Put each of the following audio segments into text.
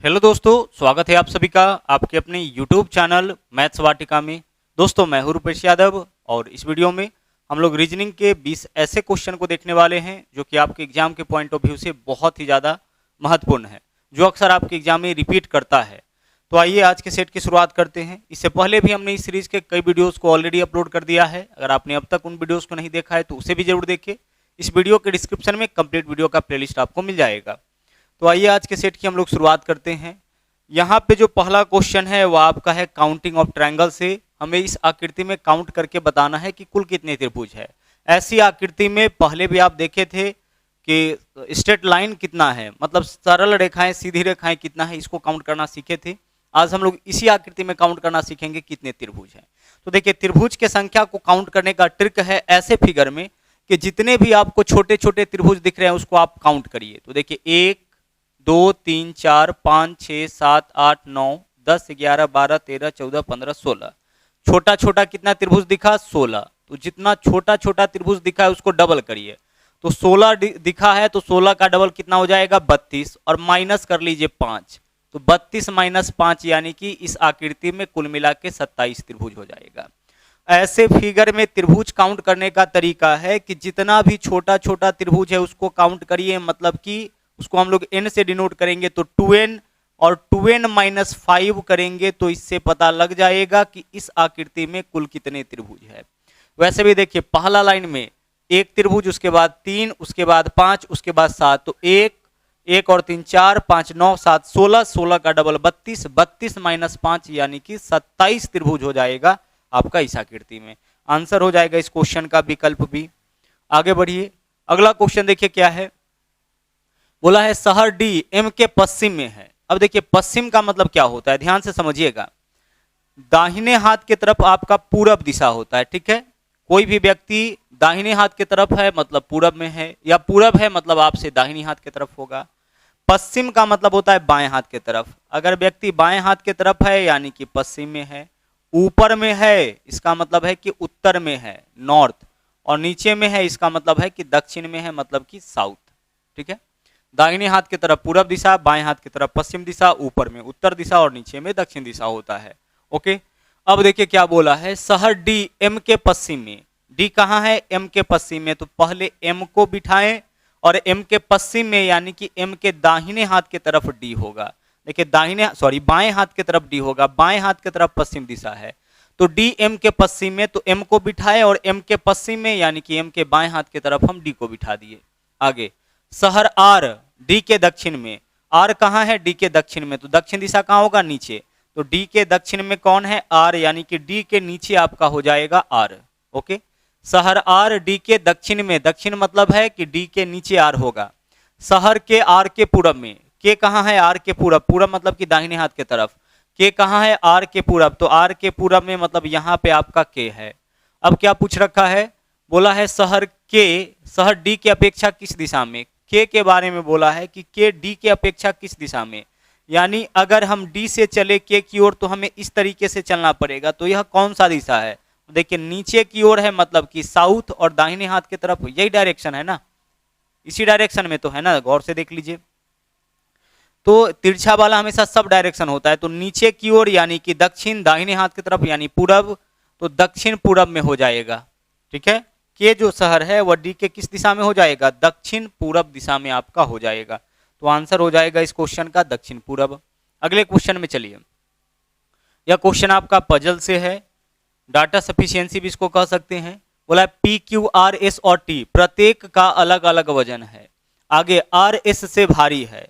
Hello दोस्तों, स्वागत है आप सभी का आपके अपने YouTube चैनल मैथ्स वाटिका में। दोस्तों मैं हूं रूपेश यादव और इस वीडियो में हम लोग रीजनिंग के 20 ऐसे क्वेश्चन को देखने वाले हैं जो कि आपके एग्जाम के पॉइंट ऑफ व्यू से बहुत ही ज़्यादा महत्वपूर्ण है, जो अक्सर आपके एग्जाम में रिपीट करता है। तो आइए आज के सेट की शुरुआत करते हैं। इससे पहले भी हमने इस सीरीज के कई वीडियोज़ को ऑलरेडी अपलोड कर दिया है। अगर आपने अब तक उन वीडियोज़ को नहीं देखा है तो उसे भी जरूर देखिए। इस वीडियो के डिस्क्रिप्शन में कंप्लीट वीडियो का प्लेलिस्ट आपको मिल जाएगा। तो आइए आज के सेट की हम लोग शुरुआत करते हैं। यहाँ पे जो पहला क्वेश्चन है वह आपका है काउंटिंग ऑफ ट्रायंगल से। हमें इस आकृति में काउंट करके बताना है कि कुल कितने त्रिभुज है। ऐसी आकृति में पहले भी आप देखे थे कि स्ट्रेट लाइन कितना है, मतलब सरल रेखाएं सीधी रेखाएं कितना है, इसको काउंट करना सीखे थे। आज हम लोग इसी आकृति में काउंट करना सीखेंगे कितने त्रिभुज हैं। तो देखिए, त्रिभुज के संख्या को काउंट करने का ट्रिक है ऐसे फिगर में कि जितने भी आपको छोटे छोटे त्रिभुज दिख रहे हैं उसको आप काउंट करिए। तो देखिए 1 2 3 4 5 6 7 8 9 10 11 12 13 14 15 16। छोटा छोटा कितना त्रिभुज दिखा? 16। तो जितना छोटा छोटा त्रिभुज दिखा है उसको डबल करिए। तो 16 दिखा है तो 16 का डबल कितना हो जाएगा? 32। और माइनस कर लीजिए 5। तो 32 माइनस 5 यानी कि इस आकृति में कुल मिला के 27 त्रिभुज हो जाएगा। ऐसे फिगर में त्रिभुज काउंट करने का तरीका है कि जितना भी छोटा छोटा त्रिभुज है उसको काउंट करिए, मतलब कि उसको हम लोग n से डिनोट करेंगे तो 2n, और 2n माइनस 5 करेंगे तो इससे पता लग जाएगा कि इस आकृति में कुल कितने त्रिभुज है। वैसे भी देखिए, पहला लाइन में एक त्रिभुज, उसके बाद 3, उसके बाद 5, उसके बाद 7। तो 1 और 3 4 5 9 7 16, 16 का डबल 32, 32 माइनस 5 यानी कि 27 त्रिभुज हो जाएगा आपका इस आकृति में। आंसर हो जाएगा इस क्वेश्चन का विकल्प बी। आगे बढ़िए, अगला क्वेश्चन देखिए क्या है। बोला है शहर डी एम के पश्चिम में है। अब देखिए पश्चिम का मतलब क्या होता है, ध्यान से समझिएगा। दाहिने हाथ की तरफ आपका पूरब दिशा होता है, ठीक है। कोई भी व्यक्ति दाहिने हाथ की तरफ है मतलब पूरब में है, या पूरब है मतलब आपसे दाहिनी हाथ की तरफ होगा। पश्चिम का मतलब होता है बाएं हाथ की तरफ। अगर व्यक्ति बाएं हाथ की तरफ है यानी कि पश्चिम में है। ऊपर में है इसका मतलब है कि उत्तर में है, नॉर्थ। और नीचे में है इसका मतलब है कि दक्षिण में है, मतलब कि साउथ, ठीक है। दाहिने हाथ की तरफ पूरब दिशा, बाएं हाथ की तरफ पश्चिम दिशा, ऊपर में उत्तर दिशा और नीचे में दक्षिण दिशा होता है। ओके, अब देखिए क्या बोला है। शहर डी एम के पश्चिम में। डी कहाँ है? एम के पश्चिम में। तो पहले एम को बिठाएं और एम के पश्चिम में यानी कि एम के दाहिने हाथ की तरफ डी होगा। देखिए बाएं हाथ की तरफ डी होगा, बाएं हाथ की तरफ पश्चिम दिशा है। तो डी एम के पश्चिम में, तो एम को बिठाएं और एम के पश्चिम में यानी कि एम के बाएं हाथ की तरफ हम डी को बिठा दिए। आगे शहर आर डी के दक्षिण में। आर कहाँ है? डी के दक्षिण में। तो दक्षिण दिशा कहाँ होगा? नीचे। तो डी के दक्षिण में कौन है? आर, यानी कि डी के नीचे आपका हो जाएगा आर। ओके, शहर आर डी के दक्षिण में। दक्षिण मतलब है कि डी के नीचे आर होगा। शहर के आर के पूरब में। के कहाँ है? आर के पूरब। पूरब मतलब कि दाहिने हाथ की तरफ। के कहाँ है? आर के पूरब। तो आर के पूरब में मतलब यहाँ पे आपका के है। अब क्या पूछ रखा है? बोला है शहर डी की अपेक्षा किस दिशा में। के बारे में बोला है कि के डी के अपेक्षा किस दिशा में, यानी अगर हम डी से चले के की ओर तो हमें इस तरीके से चलना पड़ेगा। तो यह कौन सा दिशा है? देखिए नीचे की ओर है, मतलब कि साउथ, और दाहिने हाथ की तरफ यही डायरेक्शन है ना, इसी डायरेक्शन में तो है ना, गौर से देख लीजिए। तो तिरछा वाला हमेशा सब डायरेक्शन होता है। तो नीचे की ओर यानी कि दक्षिण, दाहिने हाथ की तरफ यानी पूरब, तो दक्षिण पूरब में हो जाएगा, ठीक है। के जो शहर है वह डी के किस दिशा में हो जाएगा? दक्षिण पूरब दिशा में आपका हो जाएगा। तो आंसर हो जाएगा इस क्वेश्चन का दक्षिण पूरब। अगले क्वेश्चन में चलिए। यह क्वेश्चन आपका पजल से है, डाटा सफिशिएंसी भी इसको कह सकते हैं। बोला पी क्यू आर एस और टी प्रत्येक का अलग अलग वजन है। आगे आर एस से भारी है।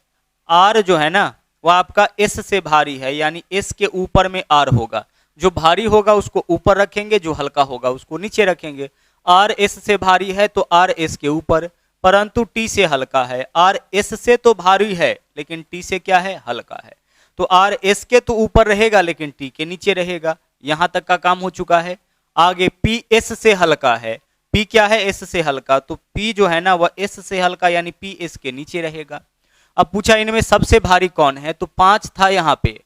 आर जो है ना वह आपका एस से भारी है, यानी एस के ऊपर में आर होगा। जो भारी होगा उसको ऊपर रखेंगे, जो हल्का होगा उसको नीचे रखेंगे। आर एस से भारी है तो आर एस के ऊपर, परंतु टी से हल्का है। आर एस से तो भारी है लेकिन टी से क्या है? हल्का है। तो आर एस के तो ऊपर रहेगा लेकिन टी के नीचे रहेगा। यहां तक का काम हो चुका है। आगे पी एस से हल्का है। पी क्या है? एस से हल्का। तो पी जो है ना वह एस से हल्का यानी पी एस के नीचे रहेगा। अब पूछा इनमें सबसे भारी कौन है? तो 5 था यहाँ पे,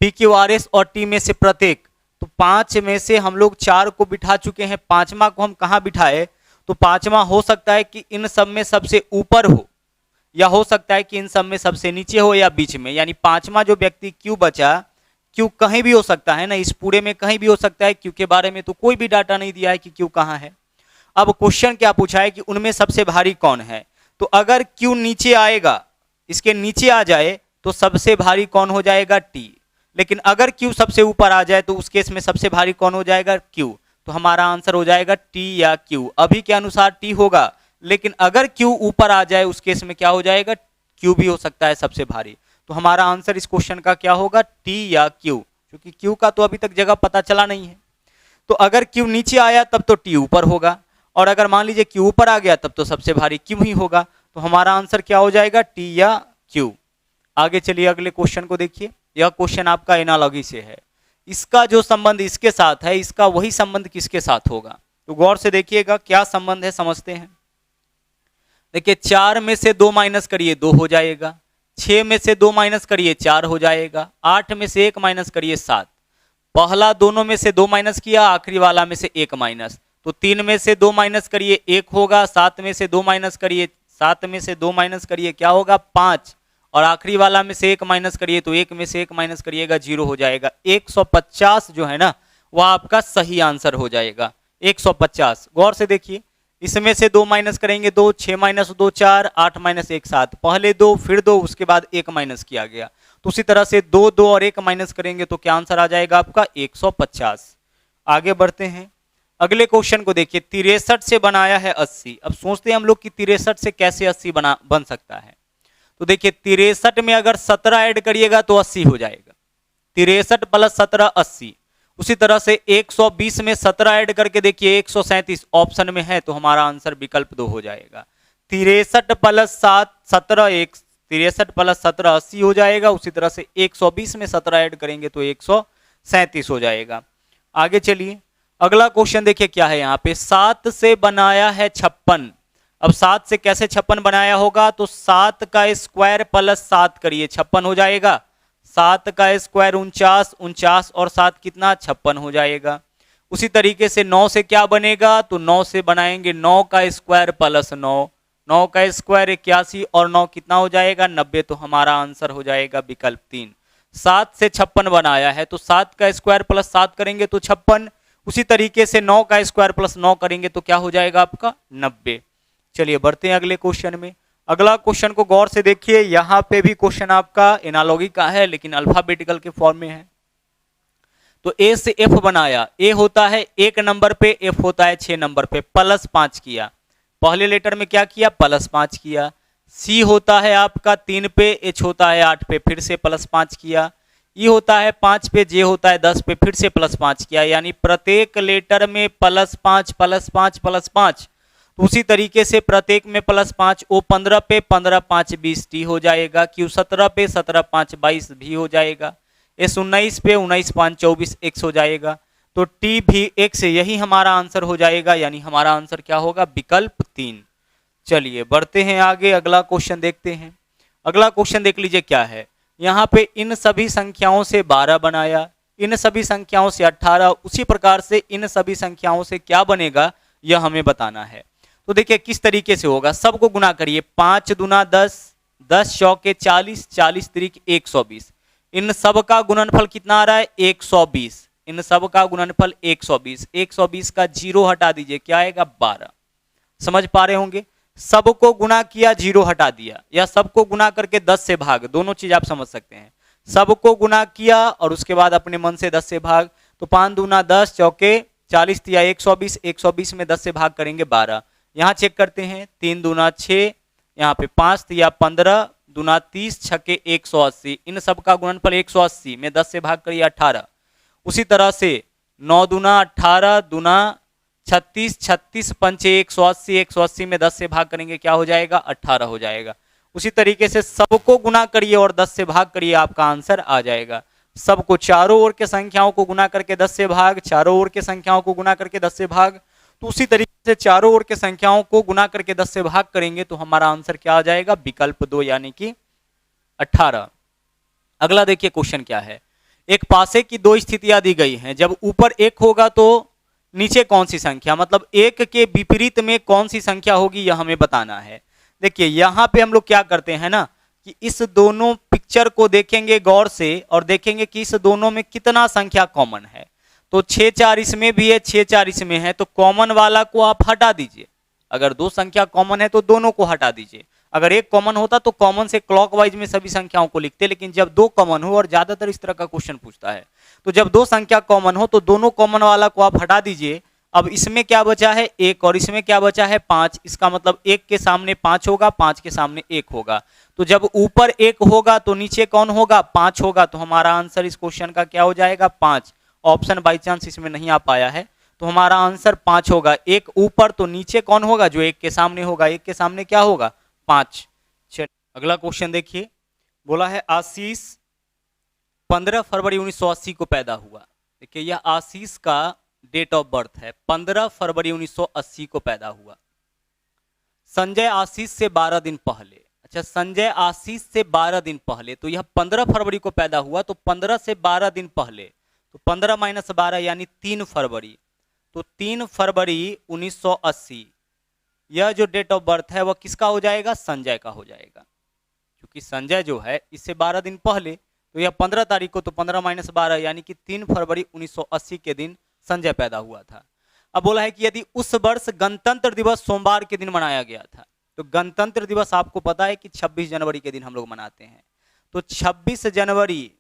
पी क्यू आर एस और टी में से प्रत्येक। तो 5 में से हम लोग 4 को बिठा चुके हैं, 5वां को हम कहाँ बिठाए? तो 5वां हो सकता है कि इन सब में सबसे ऊपर हो, या हो सकता है कि इन सब में सबसे नीचे हो या बीच में, यानी पांचवा जो व्यक्ति क्यू बचा, क्यू कहीं भी हो सकता है ना, इस पूरे में कहीं भी हो सकता है। क्यू के बारे में तो कोई भी डाटा नहीं दिया है कि क्यू कहाँ है। अब क्वेश्चन क्या पूछा है कि उनमें सबसे भारी कौन है, तो अगर क्यू नीचे आएगा, इसके नीचे आ जाए तो सबसे भारी कौन हो जाएगा, टी। लेकिन अगर क्यू सबसे ऊपर आ जाए तो उस केस में सबसे भारी कौन हो जाएगा, क्यू। तो हमारा आंसर हो जाएगा टी या क्यू। अभी के अनुसार टी होगा, लेकिन अगर क्यू ऊपर आ जाए उस केस में क्या हो जाएगा, क्यू भी हो सकता है सबसे भारी। तो हमारा आंसर इस क्वेश्चन का क्या होगा, टी या क्यू, क्योंकि क्यू का तो अभी तक जगह पता चला नहीं है। तो अगर क्यू नीचे आया तब तो टी ऊपर होगा, और अगर मान लीजिए क्यू ऊपर आ गया तब तो सबसे भारी क्यू ही होगा। तो हमारा आंसर क्या हो जाएगा, टी या क्यू। आगे चलिए अगले क्वेश्चन को देखिए। यह क्वेश्चन आपका एनालॉजी से है। इसका जो संबंध इसके साथ है, इसका वही संबंध किसके साथ होगा, तो गौर से देखिएगा क्या संबंध है, समझते हैं। देखिए 4 में से 2 माइनस करिए 2 हो जाएगा, 6 में से 2 माइनस करिए 4 हो जाएगा, 8 में से 1 माइनस करिए 7। पहला दोनों में से 2 माइनस किया, आखिरी वाला में से 1 माइनस, तो 3 में से 2 माइनस करिए 1 होगा, 7 में से 2 माइनस करिए 7 में से 2 माइनस करिए क्या होगा, 5, और आखिरी वाला में से 1 माइनस करिए तो 1 में से 1 माइनस करिएगा 0 हो जाएगा। 150 जो है ना वह आपका सही आंसर हो जाएगा, 150। गौर से देखिए, इसमें से 2 माइनस करेंगे 2, 6 माइनस 2 4, 8 माइनस 1 7, पहले 2 फिर 2 उसके बाद 1 माइनस किया गया। तो उसी तरह से 2 2 और 1 माइनस करेंगे तो क्या आंसर आ जाएगा आपका, 150। आगे बढ़ते हैं, अगले क्वेश्चन को देखिए। 63 से बनाया है 80। अब सोचते हैं हम लोग कि 63 से कैसे 80 बन सकता है। तो देखिए 63 में अगर 17 ऐड करिएगा तो 80 हो जाएगा, 63 प्लस 17 80। उसी तरह से 120 में 17 ऐड करके देखिए 137 ऑप्शन में है, तो हमारा आंसर विकल्प 2 हो जाएगा। 63 प्लस 7 17 63 प्लस 17 80 हो जाएगा। उसी तरह से 120 में 17 ऐड करेंगे तो 137 हो जाएगा। आगे चलिए अगला क्वेश्चन देखिए क्या है यहाँ पे। 7 से बनाया है 56। अब 7 से कैसे 56 बनाया होगा, तो 7 का स्क्वायर प्लस 7 करिए 56 हो जाएगा। 7 का स्क्वायर 49, 49 और 7 कितना 56 हो जाएगा। उसी तरीके से 9 से क्या बनेगा, तो 9 से बनाएंगे 9 का स्क्वायर प्लस 9, 9 का स्क्वायर 81 और 9 कितना हो जाएगा 90। तो हमारा आंसर हो जाएगा विकल्प 3। 7 से 56 बनाया है तो 7 का स्क्वायर प्लस 7 करेंगे तो 56। उसी तरीके से 9 का स्क्वायर प्लस 9 करेंगे तो क्या हो जाएगा आपका 90। चलिए बढ़ते हैं अगले क्वेश्चन में। अगला क्वेश्चन को गौर से देखिए, यहां पे भी क्वेश्चन आपका एनालॉगी का है लेकिन अल्फाबेटिकल के फॉर्म में है। तो ए से एफ बनाया, ए होता है 1 नंबर पे, एफ होता है 6 नंबर पे, प्लस 5 किया। पहले लेटर में क्या किया, प्लस 5 किया। सी होता है आपका 3 पे, एच होता है 8 पे, फिर से प्लस 5 किया। ई होता है 5 पे, जे होता है 10 पे, फिर से प्लस 5 किया। यानी प्रत्येक लेटर में प्लस 5 प्लस 5 प्लस 5। तो उसी तरीके से प्रत्येक में प्लस 5। ओ 15 पे 15 5 20 टी हो जाएगा। क्यू 17 पे 17 5 22 भी हो जाएगा। एस 19 पे 19 5 24 एक्स हो जाएगा। तो टी भी एक्स, यही हमारा आंसर हो जाएगा। यानी हमारा आंसर क्या होगा, विकल्प 3। चलिए बढ़ते हैं आगे, अगला क्वेश्चन देखते हैं। अगला क्वेश्चन देख लीजिए क्या है। यहाँ पे इन सभी संख्याओं से 12 बनाया, इन सभी संख्याओं से 18, उसी प्रकार से इन सभी संख्याओं से क्या बनेगा यह हमें बताना है। तो देखिए किस तरीके से होगा, सबको गुना करिए। 5 दूना 10, 10 चौके 40, 40 त्रिक 120। इन सब का गुणनफल कितना आ रहा है 120। इन सब का गुणनफल 120। 120 का 0 हटा दीजिए, क्या आएगा 12। समझ पा रहे होंगे, सबको गुना किया 0 हटा दिया, या सबको गुना करके 10 से भाग, दोनों चीज आप समझ सकते हैं। सबको गुना किया और उसके बाद अपने मन से 10 से भाग। तो 5 दूना 10 चौके 40 या 120, 120 में 10 से भाग करेंगे 12। यहाँ चेक करते हैं, 3 दूना 6, यहाँ पे 5 या 15 दूना 30 छक्के 180। इन सब का गुणनफल 180 में 10 से भाग करिए 18। उसी तरह से 9 दूना 18 दूना 36, 36 पंचे 180, 180 में 10 से भाग करेंगे क्या हो जाएगा 18 हो जाएगा। उसी तरीके से सबको गुना करिए और 10 से भाग करिए, आपका आंसर आ जाएगा। सबको चारों ओर के संख्याओं को गुना करके 10 से भाग, चारों ओर के संख्याओं को गुना करके 10 से भाग। तो उसी तरीके से चारों ओर के संख्याओं को गुना करके 10 से भाग करेंगे तो हमारा आंसर क्या आ जाएगा, विकल्प 2 यानी कि 18। अगला देखिए क्वेश्चन क्या है। एक पासे की 2 स्थितियां दी गई हैं, जब ऊपर 1 होगा तो नीचे कौन सी संख्या, मतलब 1 के विपरीत में कौन सी संख्या होगी यह हमें बताना है। देखिए यहाँ पे हम लोग क्या करते हैं ना कि इस दोनों पिक्चर को देखेंगे गौर से और देखेंगे कि इस दोनों में कितना संख्या कॉमन है। तो 6 4 इसमें भी है, 6 4 इसमें है, तो कॉमन वाला को आप हटा दीजिए। अगर दो संख्या कॉमन है तो दोनों को हटा दीजिए। अगर एक कॉमन होता तो कॉमन से क्लॉकवाइज में सभी संख्याओं को लिखते, लेकिन जब दो कॉमन हो, और ज्यादातर इस तरह का क्वेश्चन पूछता है, तो जब दो संख्या कॉमन हो तो दोनों कॉमन वाला को आप हटा दीजिए। अब इसमें क्या बचा है 1 और इसमें क्या बचा है 5। इसका मतलब 1 के सामने 5 होगा, 5 के सामने 1 होगा। तो जब ऊपर 1 होगा तो नीचे कौन होगा 5 होगा। तो हमारा आंसर इस क्वेश्चन का क्या हो जाएगा 5। ऑप्शन बाई चांस इसमें नहीं आ पाया है तो हमारा आंसर 5 होगा। 1 ऊपर तो नीचे कौन होगा जो 1 के सामने होगा, 1 के सामने क्या होगा 5। चलिए अगला क्वेश्चन देखिए, बोला है आशीष 15 फरवरी 1980 को पैदा हुआ। देखिए यह आशीष का डेट ऑफ बर्थ है, 15 फरवरी 1980 को पैदा हुआ। संजय आशीष से 12 दिन पहले, अच्छा संजय आशीष से 12 दिन पहले, तो यह 15 फरवरी को पैदा हुआ, तो 15 से 12 दिन पहले, तो 15 माइनस 12 यानी 3 फरवरी। तो 3 फरवरी 1980 यह जो डेट ऑफ बर्थ है वह किसका हो जाएगा संजय का हो जाएगा, क्योंकि संजय जो है इससे 12 दिन पहले, तो यह 15 तारीख को, तो 15 माइनस 12 यानी कि 3 फरवरी 1980 के दिन संजय पैदा हुआ था। अब बोला है कि यदि उस वर्ष गणतंत्र दिवस सोमवार के दिन मनाया गया था, तो गणतंत्र दिवस आपको पता है कि 26 जनवरी के दिन हम लोग मनाते हैं, तो 26 जनवरी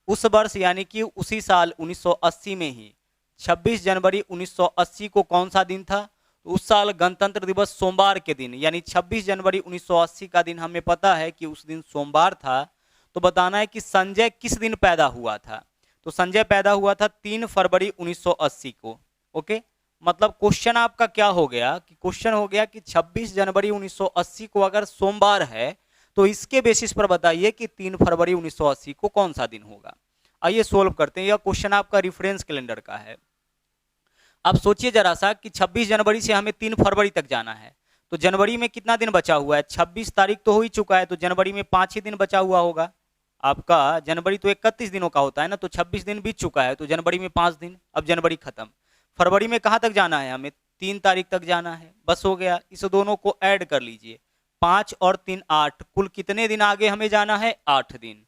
उस वर्ष यानी कि उसी साल 1980 में ही 26 जनवरी 1980 को कौन सा दिन था, तो उस साल गणतंत्र दिवस सोमवार के दिन यानी 26 जनवरी 1980 का दिन हमें पता है कि उस दिन सोमवार था। तो बताना है कि संजय किस दिन पैदा हुआ था, तो संजय पैदा हुआ था 3 फरवरी 1980 को। ओके, मतलब क्वेश्चन आपका क्या हो गया कि क्वेश्चन हो गया कि 26 जनवरी 1980 को अगर सोमवार है तो इसके बेसिस पर बताइए कि 3 फरवरी 1980 को कौन सा दिन होगा। आइए सोल्व करते हैं। यह क्वेश्चन आपका रेफरेंस कैलेंडर का है। अब सोचिए जरा सा कि 26 जनवरी से हमें 3 फरवरी तक जाना है, तो जनवरी में कितना दिन बचा हुआ है, 26 तारीख तो हो ही चुका है, तो जनवरी में 5 ही दिन बचा हुआ होगा आपका। जनवरी तो 31 दिनों का होता है ना, तो 26 दिन बीत चुका है, तो जनवरी में 5 दिन, अब जनवरी खत्म। फरवरी में कहाँ तक जाना है हमें, 3 तारीख तक जाना है, बस हो गया। इस दोनों को ऐड कर लीजिए, 5 और 3 8, कुल कितने दिन आगे हमें जाना है 8 दिन।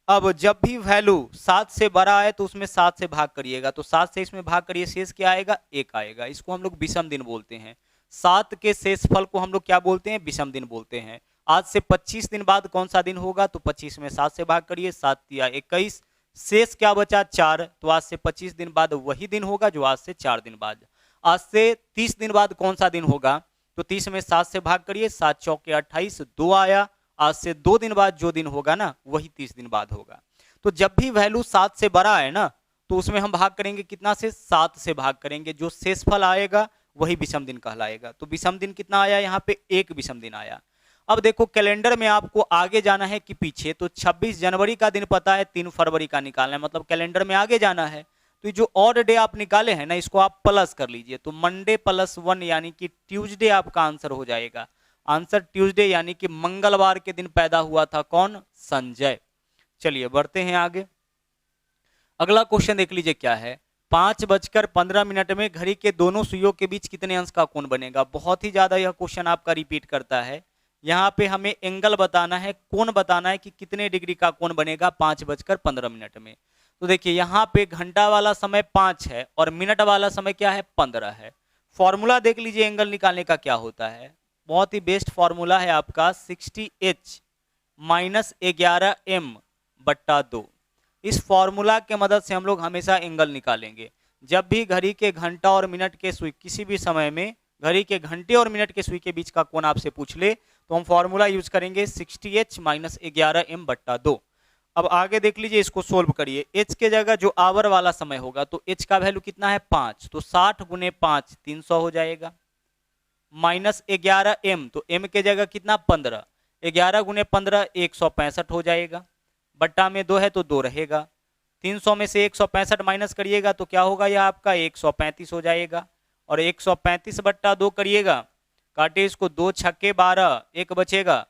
अब जब भी वैल्यू 7 से बड़ा आए तो उसमें 7 से भाग करिएगा, तो 7 से इसमें भाग करिए, शेष क्या आएगा 1 आएगा। इसको हम लोग विषम दिन बोलते हैं। 7 के शेषफल को हम लोग क्या बोलते हैं विषम दिन बोलते हैं। आज से 25 दिन बाद कौन सा दिन होगा, तो 25 में 7 से भाग करिए, 7 या 21, शेष क्या बचा 4, तो आज से 25 दिन बाद वही दिन होगा जो आज से 4 दिन बाद। आज से 30 दिन बाद कौन सा दिन होगा, तो 30 में 7 से भाग करिए, 7 चौके 28, 2 आया। आज से 2 दिन बाद जो दिन होगा ना वही 30 दिन बाद होगा। तो जब भी वैल्यू 7 से बड़ा है ना तो उसमें हम भाग करेंगे कितना से, 7 से भाग करेंगे, जो शेषफल आएगा वही विषम दिन कहलाएगा। तो विषम दिन कितना आया यहाँ पे, 1 विषम दिन आया। अब देखो कैलेंडर में आपको आगे जाना है कि पीछे, तो 26 जनवरी का दिन पता है, 3 फरवरी का निकालना है, मतलब कैलेंडर में आगे जाना है। तो जो ऑड डे आप निकाले हैं ना इसको आप प्लस कर लीजिए, तो मंडे प्लस 1 यानी कि ट्यूसडे आपका आंसर हो जाएगा। आंसर ट्यूसडे यानी कि मंगलवार के दिन पैदा हुआ था कौन, संजय। चलिए बढ़ते हैं आगे। अगला क्वेश्चन देख लीजिए क्या है, 5:15 में घड़ी के दोनों सुइयों के बीच कितने अंश का कोण बनेगा। बहुत ही ज्यादा यह क्वेश्चन आपका रिपीट करता है। यहाँ पे हमें एंगल बताना है, कोण बताना है कि कितने डिग्री का कोण बनेगा 5:15 में। तो देखिए यहाँ पे घंटा वाला समय 5 है और मिनट वाला समय क्या है 15 है। फॉर्मूला देख लीजिए एंगल निकालने का क्या होता है, बहुत ही बेस्ट फॉर्मूला है आपका 60h माइनस 11m/2। इस फॉर्मूला के मदद से हम लोग हमेशा एंगल निकालेंगे। जब भी घड़ी के घंटा और मिनट के सुई किसी भी समय में घड़ी के घंटे और मिनट के सुई के बीच का कोण आपसे पूछ ले तो हम फॉर्मूला यूज करेंगे 60h माइनस 11m/2। अब आगे देख लीजिए, इसको सोल्व करिए। h के जगह जो आवर वाला समय होगा तो h का वैल्यू कितना है 5, तो 60 गुने 5 300 हो जाएगा, माइनस 11m, तो m के जगह कितना 15, 11 गुने 15 165 हो जाएगा, बट्टा में 2 है तो 2 रहेगा, 300 में से 165 माइनस करिएगा तो क्या होगा यह आपका 135 हो जाएगा, और 135/2 करिएगा, काटे इसको, 2 छक्के 12, 1 बचेगा,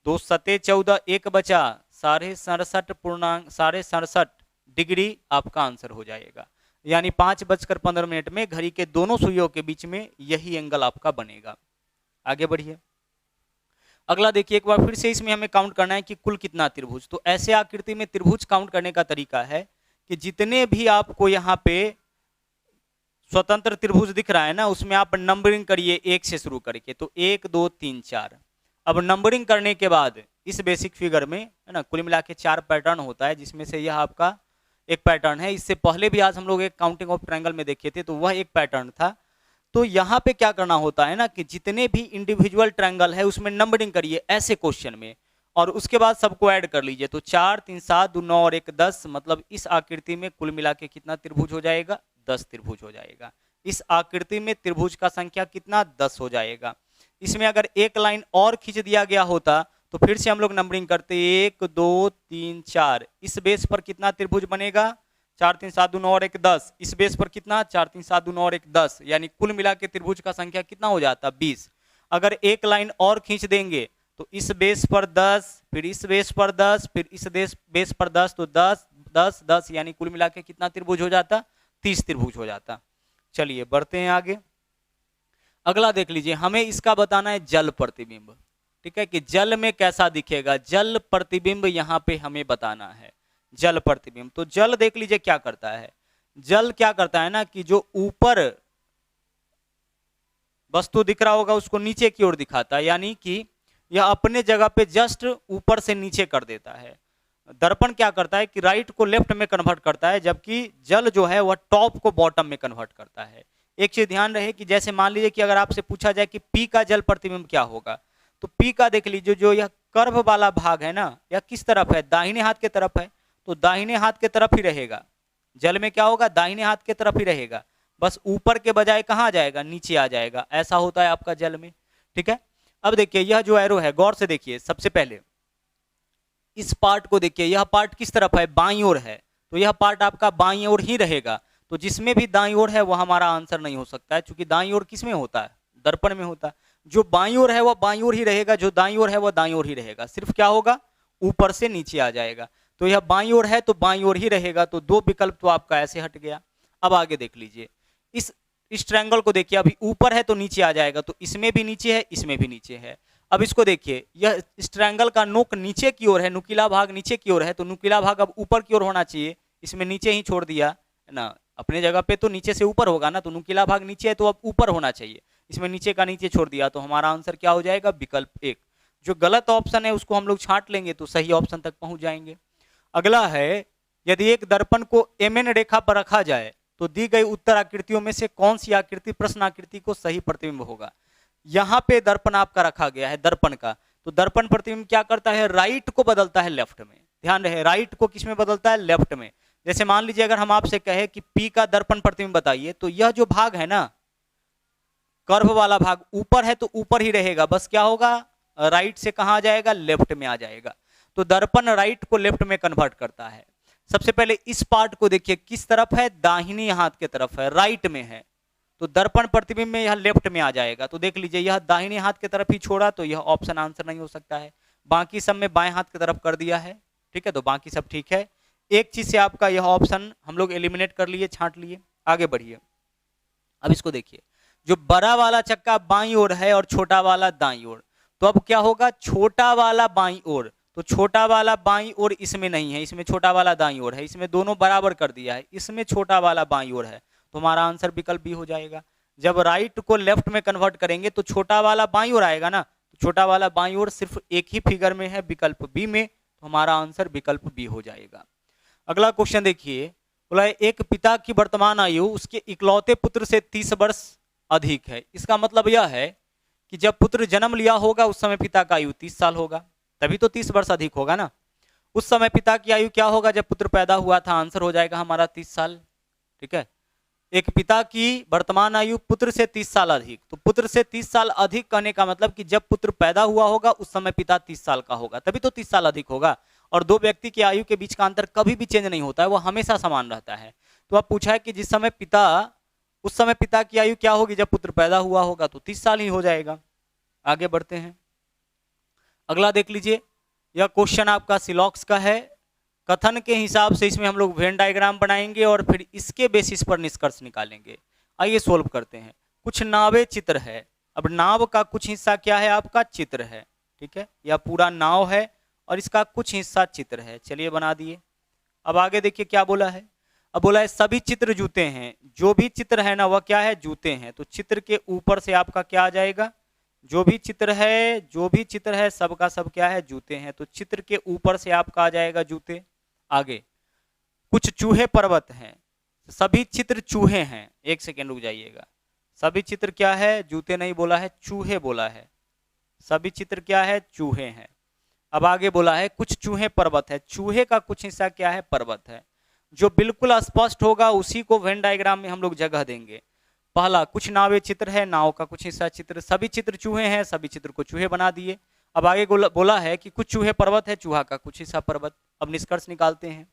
2 सते 14, 1 बचा, 67.67 डिग्री आपका आंसर हो जाएगा। यानी 5:15 में घड़ी के दोनों सुइयों के बीच में यही एंगल आपका बनेगा। आगे बढ़िए। अगला देखिए, एक बार फिर से इसमें हमें काउंट करना है कि कुल कितना त्रिभुज। तो ऐसे आकृति में त्रिभुज काउंट करने का तरीका है कि जितने भी आपको यहाँ पे स्वतंत्र त्रिभुज दिख रहा है ना, उसमें आप नंबरिंग करिए 1 से शुरू करके। तो 1 2 3 4। अब नंबरिंग करने के बाद इस बेसिक फिगर में है ना, कुल मिला के 4 पैटर्न होता है, जिसमें से यह आपका एक पैटर्न है। इससे पहले भी आज हम लोग एक काउंटिंग ऑफ ट्रायंगल में देखे थे, तो वह एक पैटर्न था। तो यहाँ पे क्या करना होता है ना कि जितने भी इंडिविजुअल ट्रायंगल है उसमें नंबरिंग करिए ऐसे क्वेश्चन में, और उसके बाद सबको ऐड कर लीजिए। तो 4 3 7 2 9 और 1 10, मतलब इस आकृति में कुल मिला के कितना त्रिभुज हो जाएगा? 10 त्रिभुज हो जाएगा। इस आकृति में त्रिभुज का संख्या कितना? 10 हो जाएगा। इसमें अगर एक लाइन और खींच दिया गया होता तो फिर से हम लोग नंबरिंग करते 1 2 3 4। इस बेस पर कितना त्रिभुज बनेगा? 4 3 7 2 9 और 1 10। इस बेस पर कितना? 4 3 7 2 9 और 1 10, यानी कुल मिला के त्रिभुज का संख्या कितना हो जाता? 20। अगर एक लाइन और खींच देंगे तो इस बेस पर 10, फिर इस बेस पर 10, फिर इस बेस पर 10, तो 10 10 10, यानी कुल मिला के कितना त्रिभुज हो जाता? 30 त्रिभुज हो जाता। चलिए बढ़ते हैं आगे। अगला देख लीजिए, हमें इसका बताना है जल प्रतिबिंब। ठीक है, कि जल में कैसा दिखेगा, जल प्रतिबिंब यहाँ पे हमें बताना है। जल प्रतिबिंब, तो जल देख लीजिए क्या करता है। जल क्या करता है ना कि जो ऊपर वस्तु दिख रहा होगा उसको नीचे की ओर दिखाता है, यानी कि यह अपने जगह पे जस्ट ऊपर से नीचे कर देता है। दर्पण क्या करता है कि राइट को लेफ्ट में कन्वर्ट करता है, जबकि जल जो है वह टॉप को बॉटम में कन्वर्ट करता है। एक चीज ध्यान रहे कि जैसे मान लीजिए कि अगर आपसे पूछा जाए कि पी का जल प्रतिबिंब क्या होगा, तो पी का देख लीजिए, जो यह कर्व वाला भाग है ना, यह किस तरफ है? दाहिने हाथ के तरफ है, तो दाहिने हाथ के तरफ ही रहेगा। जल में क्या होगा? दाहिने हाथ के तरफ ही रहेगा, बस ऊपर के बजाय कहाँ जाएगा? नीचे आ जाएगा। ऐसा होता है आपका जल में। ठीक है, अब देखिए यह जो एरो है, गौर से देखिए। सबसे पहले इस पार्ट को देखिए, यह पार्ट किस तरफ है? बाईं ओर है, तो यह पार्ट आपका बाईं ओर ही रहेगा। तो जिसमें भी दाईं ओर है वो हमारा आंसर नहीं हो सकता है, क्योंकि दाईं ओर किस में होता है? दर्पण में होता है। जो बाईं ओर है वह बाईं ओर ही रहेगा, जो दाईं ओर है वह दाईं ओर ही रहेगा। सिर्फ क्या होगा? ऊपर से नीचे आ जाएगा। तो यह बाईं ओर है तो बाईं ओर ही रहेगा। तो 2 विकल्प तो आपका ऐसे हट गया। अब आगे देख लीजिए, इस ट्रायंगल को देखिए, अभी ऊपर है तो नीचे आ जाएगा, तो इसमें भी नीचे है, इसमें भी नीचे है। अब इसको देखिए, यह इस ट्रायंगल का नोक नीचे की ओर है, नुकीला भाग नीचे की ओर है, तो नुकीला भाग अब ऊपर की ओर होना चाहिए। इसमें नीचे ही छोड़ दिया है ना, अपने जगह पे तो नीचे से ऊपर होगा ना, तो नुकीला भाग नीचे है तो अब ऊपर होना चाहिए। इसमें नीचे का नीचे छोड़ दिया, तो हमारा आंसर क्या हो जाएगा? विकल्प 1। जो गलत ऑप्शन है उसको हम लोग छांट लेंगे तो सही ऑप्शन तक पहुंच जाएंगे। अगला है, यदि एक दर्पण को MN रेखा पर रखा जाए तो दी गई उत्तर आकृतियों में से कौन सी आकृति प्रश्न आकृति को सही प्रतिबिंब होगा? यहाँ पे दर्पण आपका रखा गया है, दर्पण का। तो दर्पण प्रतिबिंब क्या करता है? राइट को बदलता है लेफ्ट में। ध्यान रहे, राइट को किस में बदलता है? लेफ्ट में। जैसे मान लीजिए अगर हम आपसे कहे कि P का दर्पण प्रतिबिंब बताइए, तो यह जो भाग है ना, कर्व वाला भाग ऊपर है तो ऊपर ही रहेगा, बस क्या होगा? राइट से कहाँ आ जाएगा? लेफ्ट में आ जाएगा। तो दर्पण राइट को लेफ्ट में कन्वर्ट करता है। सबसे पहले इस पार्ट को देखिए, किस तरफ है? दाहिनी हाथ के तरफ है, राइट में है, तो दर्पण प्रतिबिंब में यह लेफ्ट में आ जाएगा। तो देख लीजिए, यह दाहिने हाथ की तरफ ही छोड़ा, तो यह ऑप्शन आंसर नहीं हो सकता है। बाकी सब में बाएं हाथ की तरफ कर दिया है। ठीक है, तो बाकी सब ठीक है। एक चीज से आपका यह ऑप्शन हम लोग एलिमिनेट कर लिए, छांट लिए। आगे बढ़िए। अब इसको देखिए, जो बड़ा वाला चक्का बाईं ओर है और छोटा वाला दाईं ओर, तो अब क्या होगा? छोटा वाला बाईं ओर, तो छोटा वाला बाईं ओर इसमें नहीं है, इसमें छोटा वाला दाईं ओर है। इसमें दोनों बराबर कर दिया है, इसमें छोटा वाला बाईं ओर है, तो हमारा आंसर विकल्प बी हो जाएगा। जब राइट को लेफ्ट में कन्वर्ट करेंगे तो छोटा वाला बाईं ओर आएगा ना, तो छोटा वाला बाईं ओर सिर्फ एक ही फिगर में है, विकल्प बी में, तो हमारा आंसर विकल्प बी हो जाएगा। अगला क्वेश्चन देखिए, बोला एक पिता की वर्तमान आयु उसके इकलौते पुत्र से 30 वर्ष अधिक है। इसका मतलब यह है कि जब पुत्र जन्म लिया होगा उस समय पिता का आयु 30 साल होगा, तभी तो 30 वर्ष अधिक होगा ना। उस समय पिता की आयु क्या होगा जब पुत्र पैदा हुआ था? आंसर हो जाएगा हमारा 30 साल। ठीक है, एक पिता की वर्तमान आयु पुत्र से 30 साल अधिक, तो पुत्र से 30 साल अधिक कहने का मतलब कि जब पुत्र पैदा हुआ होगा उस समय पिता 30 साल का होगा, तभी तो 30 साल अधिक होगा। और दो व्यक्ति की आयु के बीच का अंतर कभी भी चेंज नहीं होता है, वो हमेशा समान रहता है। तो अब पूछा है कि जिस समय पिता, उस समय पिता की आयु क्या होगी जब पुत्र पैदा हुआ होगा, तो 30 साल ही हो जाएगा। आगे बढ़ते हैं, अगला देख लीजिए। यह क्वेश्चन आपका सिलॉक्स का है। कथन के हिसाब से इसमें हम लोग वेन डायग्राम बनाएंगे और फिर इसके बेसिस पर निष्कर्ष निकालेंगे। आइए सोल्व करते हैं। कुछ नावें चित्र है। अब नाव का कुछ हिस्सा क्या है? आपका चित्र है। ठीक है, यह पूरा नाव है और इसका कुछ हिस्सा चित्र है। चलिए बना दिए। अब आगे देखिए क्या बोला है। अब बोला है सभी चित्र जूते हैं। जो भी चित्र है ना वह क्या है, जूते हैं। तो चित्र के ऊपर से आपका क्या आ जाएगा, जो भी चित्र है सबका सब क्या है, जूते हैं। तो चित्र के ऊपर से आपका आ जाएगा जूते। आगे कुछ चूहे पर्वत हैं। सभी चित्र चूहे हैं। एक सेकेंड रुक जाइएगा। सभी चित्र क्या है, जूते नहीं बोला है, चूहे बोला है। सभी चित्र क्या है, चूहे हैं। अब आगे बोला है कुछ चूहे पर्वत है। चूहे का कुछ हिस्सा क्या है, पर्वत है। जो बिल्कुल स्पष्ट होगा उसी को वेन डायग्राम में हम लोग जगह देंगे। पहला कुछ नावे चित्र है, नाव का कुछ हिस्सा चित्र। सभी चित्र चूहे हैं, सभी चित्र को चूहे बना दिए। अब आगे बोला है कि कुछ चूहे पर्वत है, चूहा का कुछ हिस्सा पर्वत। अब निष्कर्ष निकालते हैं।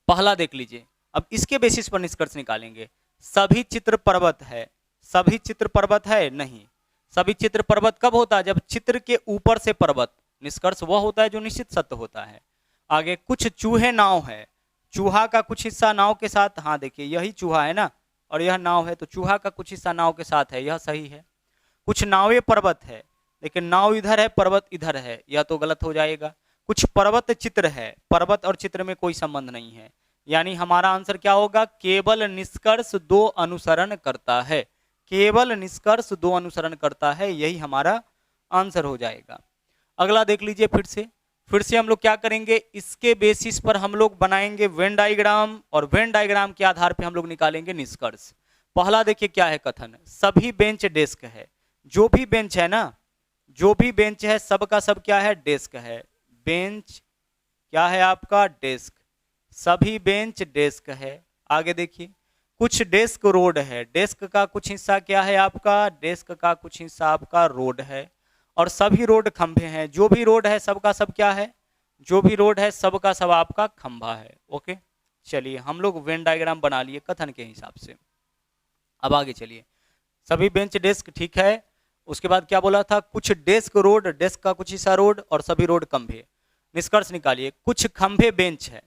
पहला देख लीजिए, अब इसके बेसिस पर निष्कर्ष निकालेंगे। सभी चित्र पर्वत है। सभी चित्र पर्वत है नहीं। सभी चित्र पर्वत कब होता है, जब चित्र के ऊपर से पर्वत। निष्कर्ष वह होता है जो निश्चित सत्य होता है। आगे कुछ चूहे नाव है। चूहा का कुछ हिस्सा नाव के साथ, हाँ देखिए यही चूहा है ना और यह नाव है, तो चूहा का कुछ हिस्सा नाव के साथ है, यह सही है। कुछ नावे पर्वत है, लेकिन नाव इधर है पर्वत इधर है, यह तो गलत हो जाएगा। कुछ पर्वत चित्र है। पर्वत और चित्र में कोई संबंध नहीं है, यानी हमारा आंसर क्या होगा, केवल निष्कर्ष 2 अनुसरण करता है। केवल निष्कर्ष 2 अनुसरण करता है, यही हमारा आंसर हो जाएगा। अगला देख लीजिए फिर से हम लोग क्या करेंगे, इसके बेसिस पर हम लोग बनाएंगे वेन डायग्राम और वेन डायग्राम के आधार पर हम लोग निकालेंगे निष्कर्ष। पहला देखिए क्या है कथन, सभी बेंच डेस्क है। जो भी बेंच है ना, जो भी बेंच है सबका सब क्या है, डेस्क है। बेंच क्या है आपका, डेस्क। सभी बेंच डेस्क है। आगे देखिए कुछ डेस्क रोड है। डेस्क का कुछ हिस्सा क्या है आपका, डेस्क का कुछ हिस्सा आपका रोड है। और सभी रोड खंभे हैं। जो भी रोड है सबका सब क्या है, जो भी रोड है सबका सब आपका खंभा है। ओके, चलिए हम लोग वेन डायग्राम बना लिए कथन के हिसाब से। अब आगे चलिए, सभी बेंच डेस्क ठीक है। उसके बाद क्या बोला था, कुछ डेस्क रोड, डेस्क का कुछ हिस्सा रोड और सभी रोड खंभे। निष्कर्ष निकालिए, कुछ खंभे बेंच है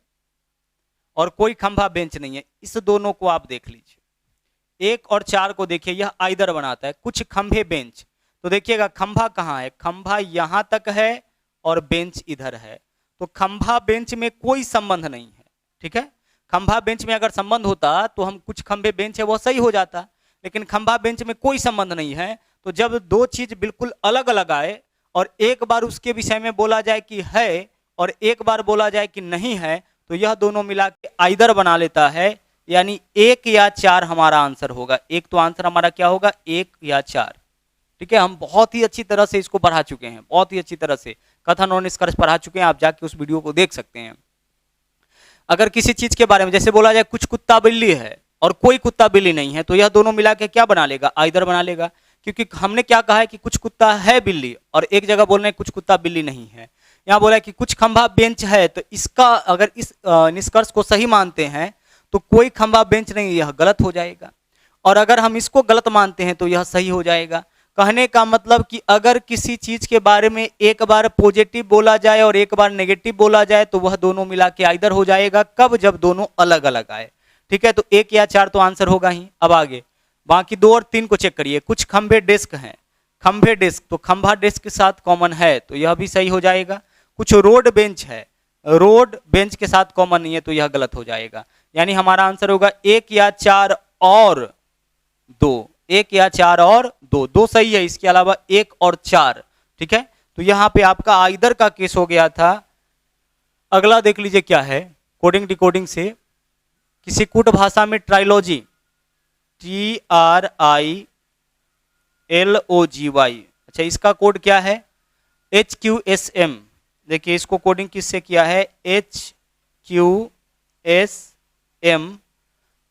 और कोई खंभा बेंच नहीं है। इस दोनों को आप देख लीजिए, 1 और 4 को देखिए, यह आइदर बनाता है। कुछ खंभे बेंच, तो देखिएगा खंभा कहाँ है, खंभा यहां तक है और बेंच इधर है। तो खंभा बेंच में कोई संबंध नहीं है, ठीक है। खंभा बेंच में अगर संबंध होता तो हम कुछ खंभे बेंच है वो सही हो जाता, लेकिन खंभा बेंच में कोई संबंध नहीं है। तो जब 2 चीज बिल्कुल अलग अलग आए और एक बार उसके विषय में बोला जाए कि है और एक बार बोला जाए कि नहीं है, तो यह दोनों मिला के आइदर बना लेता है, यानी 1 या 4 हमारा आंसर होगा। एक तो आंसर हमारा क्या होगा, 1 या 4, ठीक है। हम बहुत ही अच्छी तरह से इसको पढ़ा चुके हैं, बहुत ही अच्छी तरह से कथन और निष्कर्ष पढ़ा चुके हैं। आप जाके उस वीडियो को देख सकते हैं। अगर किसी चीज के बारे में जैसे बोला जाए कुछ कुत्ता बिल्ली है और कोई कुत्ता बिल्ली नहीं है, तो यह दोनों मिला के क्या बना लेगा, आइदर बना लेगा। क्योंकि हमने क्या कहा है कि कुछ कुत्ता है बिल्ली, और एक जगह बोल रहे हैं कुछ कुत्ता बिल्ली नहीं है। यहाँ बोला है कि कुछ खंभा बेंच है, तो इसका अगर इस निष्कर्ष को सही मानते हैं तो कोई खंभा बेंच नहीं, यह गलत हो जाएगा। और अगर हम इसको गलत मानते हैं तो यह सही हो जाएगा। कहने का मतलब कि अगर किसी चीज के बारे में एक बार पॉजिटिव बोला जाए और एक बार नेगेटिव बोला जाए तो वह दोनों मिला के आइदर हो जाएगा। कब, जब दोनों अलग अलग आए, ठीक है। तो 1 या 4 तो आंसर होगा ही। अब आगे बाकी 2 और 3 को चेक करिए। कुछ खंभे डेस्क हैं, खंभे डेस्क, तो खंभा डेस्क के साथ कॉमन है तो यह भी सही हो जाएगा। कुछ रोड बेंच है, रोड बेंच के साथ कॉमन नहीं है तो यह गलत हो जाएगा। यानी हमारा आंसर होगा 1 या 4 और 2, 1 या 4 और 2, 2 सही है। इसके अलावा 1 और 4, ठीक है। तो यहां पे आपका आइदर का केस हो गया था। अगला देख लीजिए क्या है, कोडिंग डिकोडिंग से किसी कूट भाषा में ट्राइलॉजी, TRILOGY, अच्छा इसका कोड क्या है, HQSM। देखिए इसको कोडिंग किससे किया है, HQSM।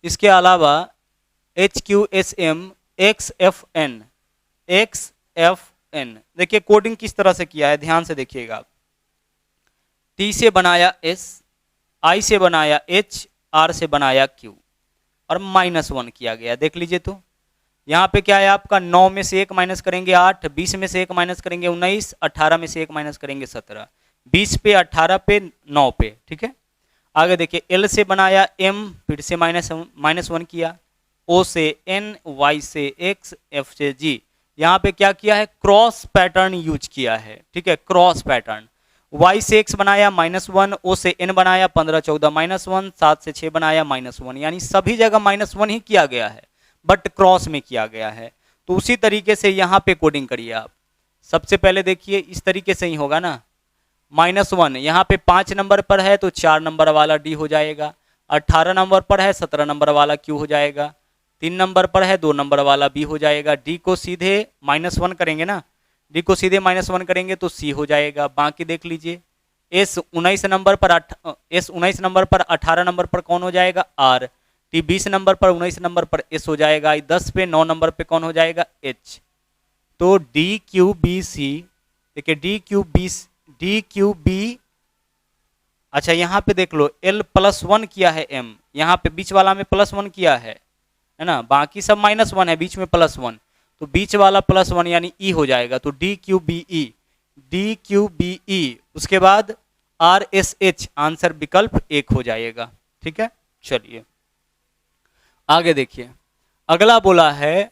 इसके अलावा HQSM XFN, XFN। देखिए कोडिंग किस तरह से किया है, ध्यान से देखिएगा। T से बनाया S, I से बनाया H, R से बनाया Q और -1 किया गया। देख लीजिए तो यहाँ पे क्या है आपका, 9 में से 1 माइनस करेंगे 8, 20 में से 1 माइनस करेंगे 19, 18 में से 1 माइनस करेंगे 17, 20 पे 18 पे 9 पे, ठीक है। आगे देखिए L से बनाया M, फिर से -1 किया, O से N, Y से X, F से G, यहाँ पे क्या किया है, क्रॉस पैटर्न यूज किया है, ठीक है, क्रॉस पैटर्न। y से x बनाया -1, o से n बनाया 15 14 -1, 7 से 6 बनाया -1, यानी सभी जगह -1 ही किया गया है, बट क्रॉस में किया गया है। तो उसी तरीके से यहाँ पे कोडिंग करिए आप। सबसे पहले देखिए इस तरीके से ही होगा ना, -1 यहाँ पे 5 नंबर पर है तो 4 नंबर वाला d हो जाएगा, 18 नंबर पर है 17 नंबर वाला q हो जाएगा, 3 नंबर पर है 2 नंबर वाला b हो जाएगा, d को सीधे -1 करेंगे ना, d को सीधे -1 करेंगे तो c हो जाएगा। बाकी देख लीजिए s 19 नंबर पर 18 नंबर पर कौन हो जाएगा, r, t 20 नंबर पर 19 नंबर पर s हो जाएगा, 10 पे 9 नंबर पे कौन हो जाएगा, h। तो DQBC देखिए DQB, अच्छा यहाँ पे देख लो L+1 किया है m, यहाँ पे बीच वाला में +1 किया है ना, बाकी सब -1 है, बीच में +1, तो बीच वाला +1 यानी e हो जाएगा। तो DQBE, उसके बाद RSH, आंसर विकल्प 1 हो जाएगा, ठीक है। चलिए आगे देखिए, अगला बोला है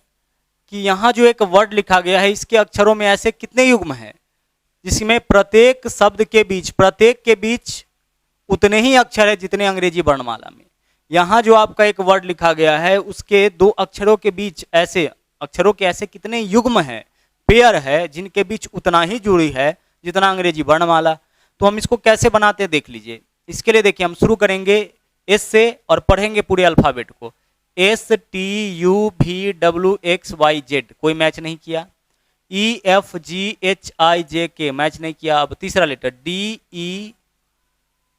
कि यहाँ जो एक वर्ड लिखा गया है इसके अक्षरों में ऐसे कितने युग्म हैं जिसमें प्रत्येक शब्द के बीच उतने ही अक्षर है जितने अंग्रेजी वर्णमाला में। यहाँ जो आपका एक वर्ड लिखा गया है उसके 2 अक्षरों के बीच ऐसे अक्षरों के ऐसे कितने युग्म है, पेयर है, जिनके बीच उतना ही जुड़ी है जितना अंग्रेजी वर्णमाला। तो हम इसको कैसे बनाते हैं देख लीजिए। इसके लिए देखिए हम शुरू करेंगे एस से और पढ़ेंगे पूरे अल्फाबेट को, STUVWXYZ, कोई मैच नहीं किया, EFGHIJK मैच नहीं किया। अब तीसरा लेटर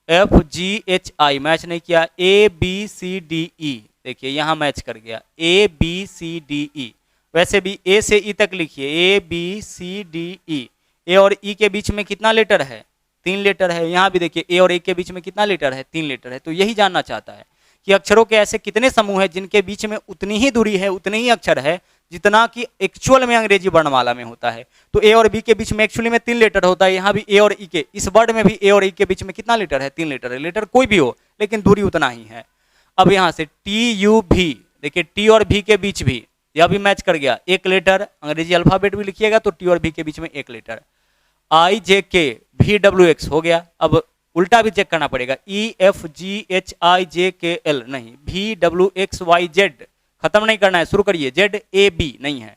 DEFGHI मैच नहीं किया, ABCDE देखिए यहाँ मैच कर गया, ABCDE। वैसे भी ए से ई तक लिखिए, ABCDE। ए और ई के बीच में कितना लेटर है, 3 लेटर है। यहाँ भी देखिए ए और ए के बीच में कितना लेटर है, 3 लेटर है। तो यही जानना चाहता है कि अक्षरों के ऐसे कितने समूह हैं जिनके बीच में उतनी ही दूरी है, उतने ही अक्षर है जितना कि एक्चुअल में अंग्रेजी वर्णमाला में होता है। तो ए और बी के बीच में एक्चुअली में 3 लेटर होता है, यहाँ भी ए और ई के, इस वर्ड में भी ए और ई के बीच में कितना लेटर है, 3 लेटर है। लेटर कोई भी हो लेकिन दूरी उतना ही है। अब यहाँ से TUV देखिए, टी और भी के बीच भी यह भी मैच कर गया, 1 लेटर, अंग्रेजी अल्फाबेट भी लिखिएगा तो टी और भी के बीच में 1 लेटर। IJK VWX हो गया। अब उल्टा भी चेक करना पड़ेगा, EFGHIJKL नहीं, VWXYZ खत्म नहीं करना है, शुरू करिए, ZAB नहीं है,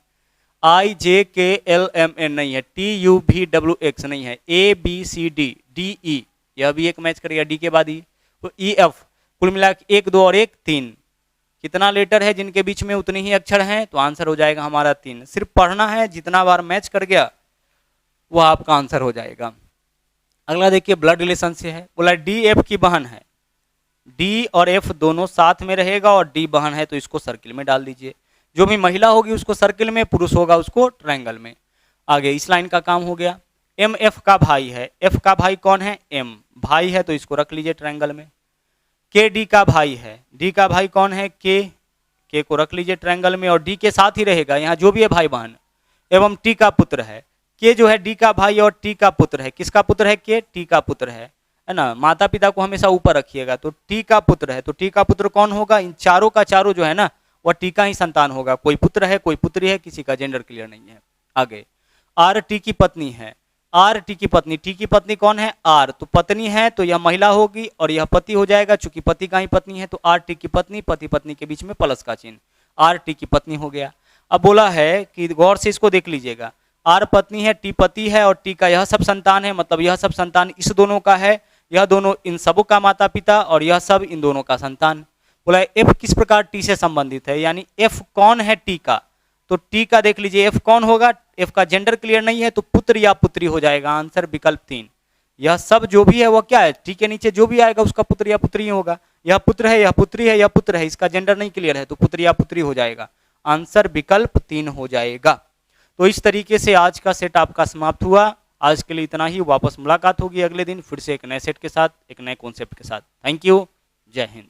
IJKLMN नहीं है, TUVWX नहीं है, ABCDDE यह भी एक मैच करेगा, डी के बाद ही। तो EF कुल मिला 1 2 और 1 3, कितना लेटर है जिनके बीच में उतने ही अक्षर हैं, तो आंसर हो जाएगा हमारा 3। सिर्फ पढ़ना है, जितना बार मैच कर गया वो आपका आंसर हो जाएगा। अगला देखिए ब्लड रिलेशन से है, बोला डी एफ की बहन है, डी और एफ दोनों साथ में रहेगा और डी बहन है तो इसको सर्किल में डाल दीजिए। जो भी महिला होगी उसको सर्किल में, पुरुष होगा उसको ट्रायंगल में। आगे इस लाइन का काम हो गया। एम एफ का भाई है, एफ का भाई कौन है, एम भाई है तो इसको रख लीजिए ट्रायंगल में। के डी का भाई है, डी का भाई कौन है, के को रख लीजिए ट्रायंगल में और डी के साथ ही रहेगा यहाँ जो भी है भाई बहन। एवं टी का पुत्र है, के जो है डी का भाई और टी का पुत्र है, किसका पुत्र है, के टी का पुत्र है ना। माता पिता को हमेशा ऊपर रखिएगा, तो टी का पुत्र है, तो टी का पुत्र कौन होगा, इन चारों का चारों जो है ना वह टी का ही संतान होगा, कोई पुत्र है कोई पुत्री है, किसी का जेंडर क्लियर नहीं है। आगे आर टी की पत्नी है, आर टी की पत्नी, टी की पत्नी कौन है, आर, तो पत्नी है तो यह महिला होगी और यह पति हो जाएगा, चूंकि पति का ही पत्नी है तो आर टी की पत्नी, पति पत्नी के बीच में प्लस का चिन्ह, आर टी की पत्नी हो गया। अब बोला है कि गौर से इसको देख लीजिएगा, आर पत्नी है, टी पति है और टी का यह सब संतान है, मतलब यह सब संतान इस दोनों का है, यह दोनों इन सबों का माता पिता और यह सब इन दोनों का संतान। बोला एफ किस प्रकार टी से संबंधित है, यानी एफ कौन है टी का, तो टी का देख लीजिए एफ कौन होगा, एफ का जेंडर क्लियर नहीं है तो पुत्र या पुत्री हो जाएगा, आंसर विकल्प 3। यह सब जो भी है वह क्या है, टी के नीचे जो भी आएगा उसका पुत्र या पुत्री होगा, यह पुत्र है, यह पुत्री है, यह पुत्र है, इसका जेंडर नहीं क्लियर है तो पुत्र या पुत्री हो जाएगा, आंसर विकल्प 3 हो जाएगा। तो इस तरीके से आज का सेट आपका समाप्त हुआ। आज के लिए इतना ही, वापस मुलाकात होगी अगले दिन फिर से एक नए सेट के साथ, एक नए कॉन्सेप्ट के साथ। थैंक यू, जय हिंद।